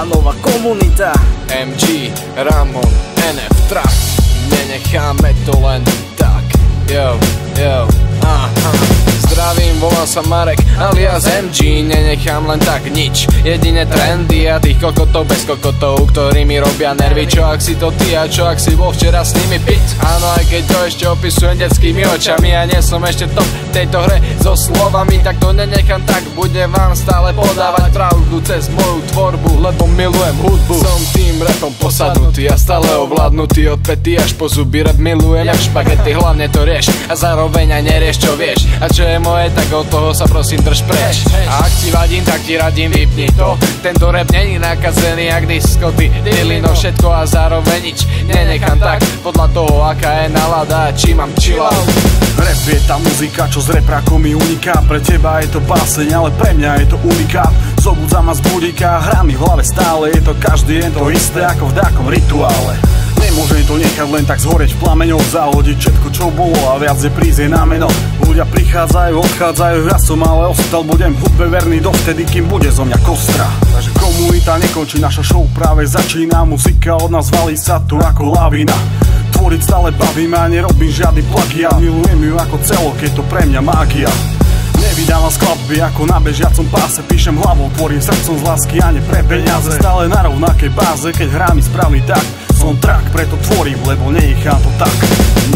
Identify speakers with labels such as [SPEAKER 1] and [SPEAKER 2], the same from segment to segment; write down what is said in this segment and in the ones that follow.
[SPEAKER 1] a nová komunita.
[SPEAKER 2] MG, Ramon, NF, Trap. Nenecháme to len tak. Yo, aha. Zdravím, volám sa Marek alias MG. Nenechám len tak nič, jedine trendy a tých kokotov bez kokotov, ktorí mi robia nervy. Čo ak si to ty a čo ak si bol včera s nimi piť? Áno, aj keď to ešte opisujem detskými očami a nie som ešte top tejto hre so slovami, tak to nenechám tak. Budem vám stále podávať pravdu cez moju tvorbu, lebo milujem hudbu. Som tým rapom posadnutý a stále ovládnutý, od pety až po zuby. Rap milujem jak špagety, hlavne to rieš a zároveň aj nerieš čo vieš. A čo je moje, tak od toho sa prosím drž preč. A ak ti vadím, tak ti radím, vypni to. Tento rap není nakazený jak diskoty, no všetko a zároveň nič nenechám tak, podľa toho aká je nálada a či mám chill out.
[SPEAKER 3] Rap je tá muzika, čo z reprákom mi uniká. Pre teba je to báseň, ale pre mňa je to unikát. Zobudza ma z budíka, hrá mi v hlave stále. Je to každý deň to isté ako v dákom rituále. Nemôžem to nechať len tak zhoreť v plameňoch, zahodiť všetko čo bolo a viac je prísť na meno. Ľudia prichádzajú, odchádzajú, ja som ale ostal. Budem hudbe verný dovtedy, kým bude zo mňa kostra. Takže komunita nekončí, naša show práve začína. Muzika od nás valí sa tu ako lavina. Tvoriť stále bavím a nerobím žiadny plagiat. Milujem ju ako celok, je to pre mňa mágia. Nevydávam skladby ako na bežiacom páse. Píšem hlavou, tvorím srdcom z lásky a ne pre peniaze. Stále na rovnakej báze, keď hrám mi správny tak. Som trak, preto tvorím, lebo nenechám to tak.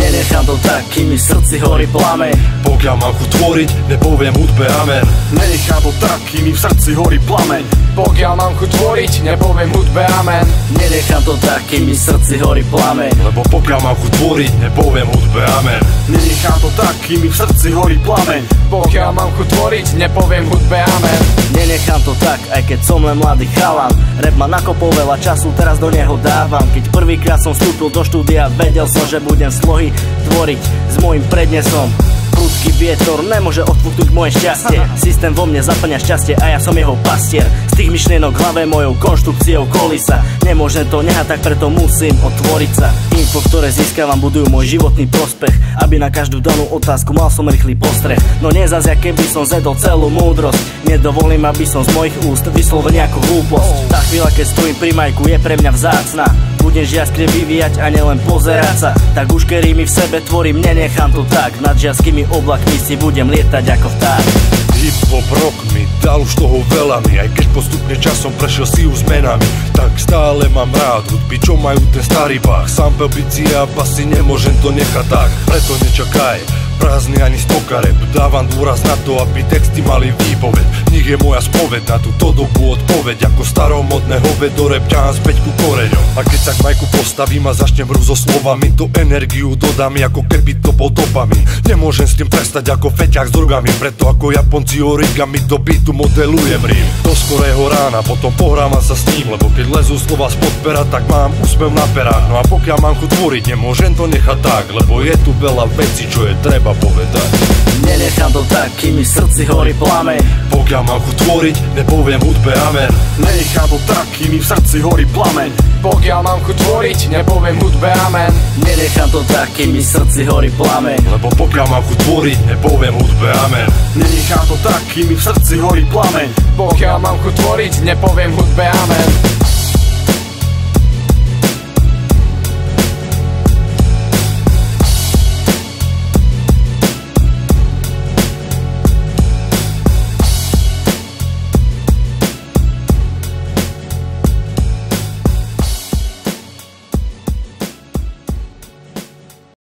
[SPEAKER 1] Nenechám to tak, kým mi v srdci horí plameň.
[SPEAKER 4] Pokiaľ mám chuť tvoriť, nepoviem hudbe amen.
[SPEAKER 3] Nenechám to tak, kým mi v srdci horí plameň.
[SPEAKER 2] Pokiaľ mám chuť tvoriť, nepoviem hudbe amen.
[SPEAKER 1] Nenechám to tak, kým mi v srdci horí plameň.
[SPEAKER 4] Lebo pokiaľ mám chuť tvoriť, nepoviem hudbe amen.
[SPEAKER 3] Nenechám to tak, kým mi v srdci horí plameň.
[SPEAKER 2] Pokiaľ mám chuť tvoriť, nepoviem hudbe amen.
[SPEAKER 1] Nenechám to tak, aj keď som len mladý chalan. Rap ma nakopol veľa času, teraz do neho dávam. Keď prvýkrát som vstúpil do štúdia, vedel som, že budem slohy tvoriť s môjim prednesom. Prudký vietor nemôže odfúknuť moje šťastie. Systém vo mne zaplňa šťastie a ja som jeho pastier. Z tých myšlienok v hlave mojou konštrukciou kolisa. Nemôžem to nehať, tak preto musím otvoriť sa. Info, ktoré získavam, budujú môj životný prospech. Aby na každú danú otázku mal som rýchly postreh. No nie zas, keby som zedol celú múdrosť. Nedovolím, aby som z mojich úst vyslovil nejakú hlúposť. Tá chvíľa, keď stojím pri majku, je pre mňa vzácna. Budem žiaskrie vyvíjať a nielen pozerať sa. Tak už kedy mi v sebe tvorím, nenechám to tak. Nad žiaskými oblakmi si budem lietať ako vták.
[SPEAKER 4] Hip-hop rock mi dal už toho veľa mi. Aj keď postupne časom prešiel si už zmenami, tak stále mám rád hudby, čo majú ten starý bach. Sample, bici a basy, nemôžem to nechať tak. Preto nečakaj prázdny ani stokare. Dávam dôraz na to, aby texty mali výpoveď. V nich je moja spoveď, na túto dobu odpoveď. Ako staromodné hovedo rap ťahám späť ku koreňom. A keď sa k majku postavím a začnem hru so slovami, to energiu dodám ako keby to bol dopamín. Nemôžem s tým prestať ako feťák s drogami, preto ako Japonci origami do beatu modelujem rím. Do skorého rána, potom pohrávam sa s ním, lebo keď lezú slova spod pera, tak mám úsmev na perách. No a pokiaľ mám chuť tvoriť, nemôžem to nechať tak, lebo je tu veľa vecí, čo je treba povedať.
[SPEAKER 1] Nenechám to tak, kým mi v srdci horí plameň.
[SPEAKER 4] Pokiaľ mám chuť tvoriť, nepoviem hudbe amen.
[SPEAKER 3] Nenechám to tak, kým mi v srdci horí plameň.
[SPEAKER 2] Pokiaľ mám chuť tvoriť, nepoviem hudbe amen.
[SPEAKER 1] Nenechám to tak, kým mi v srdci horí plameň.
[SPEAKER 4] Lebo pokiaľ mám chuť tvoriť, nepoviem hudbe amen.
[SPEAKER 3] Nenechám to tak, kým mi v srdci horí plameň.
[SPEAKER 2] Pokiaľ mám chuť tvoriť, nepoviem hudbe amen.